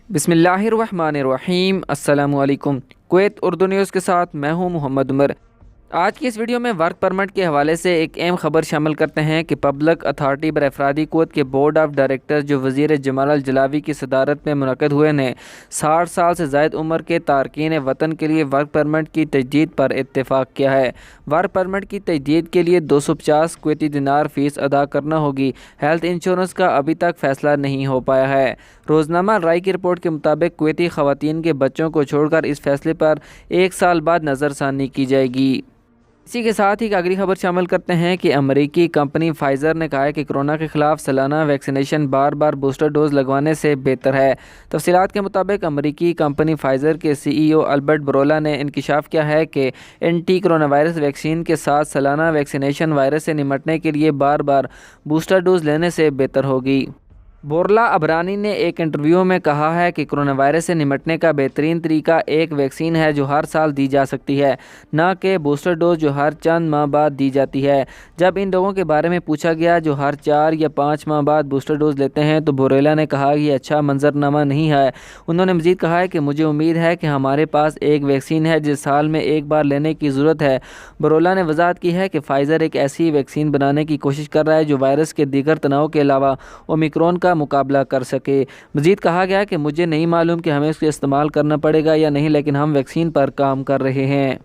بسم اللہ الرحمن الرحیم۔ السلام علیکم۔ کویت اردو نیوز کے ساتھ میں ہوں محمد عمر۔ آج کی اس ویڈیو میں ورک پرمٹ کے حوالے سے ایک اہم خبر شامل کرتے ہیں کہ پبلک اتھارٹی بر افرادی قوت کے بورڈ آف ڈائریکٹرز جو وزیر جمال الجلاوی کی صدارت میں منعقد ہوئے نے 60 سال سے زائد عمر کے تارکین وطن کے لیے ورک پرمٹ کی تجدید پر اتفاق کیا ہے۔ ورک پرمٹ کی تجدید کے لیے 250 کویتی دینار فیس ادا کرنا ہوگی۔ ہیلتھ انشورنس کا ابھی تک فیصلہ نہیں ہو پایا ہے۔ روزنامہ رائے کی رپورٹ کے مطابق کویتی خواتین کے بچوں کو چھوڑ کر اس فیصلے پر 1 سال بعد نظر ثانی کی جائے گی۔ اسی کے ساتھ ہی اگلی خبر شامل کرتے ہیں کہ امریکی کمپنی فائزر نے کہا ہے کہ کورونا کے خلاف سالانہ ویکسینیشن بار بار بوسٹر ڈوز لگوانے سے بہتر ہے۔ تفصیلات کے مطابق امریکی کمپنی فائزر کے CEO البرٹ برولا نے انکشاف کیا ہے کہ اینٹی کورونا وائرس ویکسین کے ساتھ سالانہ ویکسینیشن وائرس سے نمٹنے کے لیے بار بار بوسٹر ڈوز لینے سے بہتر ہوگی۔ بورلا ابرانی نے ایک انٹرویو میں کہا ہے کہ کورونا وائرس سے نمٹنے کا بہترین طریقہ ایک ویکسین ہے جو ہر سال دی جا سکتی ہے، نہ کہ بوسٹر ڈوز جو ہر چند ماہ بعد دی جاتی ہے۔ جب ان لوگوں کے بارے میں پوچھا گیا جو ہر 4 یا 5 ماہ بعد بوسٹر ڈوز لیتے ہیں تو بوریلا نے کہا کہ یہ اچھا منظرنامہ نہیں ہے۔ انہوں نے مزید کہا ہے کہ مجھے امید ہے کہ ہمارے پاس ایک ویکسین ہے جس سال میں ایک بار لینے کی ضرورت ہے۔ برولا نے وضاحت کی ہے کہ فائزر ایک ایسی ویکسین بنانے کی کوشش کر رہا ہے جو وائرس کے دیگر تنوع کے علاوہ اومیکرون کا مقابلہ کر سکے۔ مزید کہا گیا کہ مجھے نہیں معلوم کہ ہمیں اس کو استعمال کرنا پڑے گا یا نہیں، لیکن ہم ویکسین پر کام کر رہے ہیں۔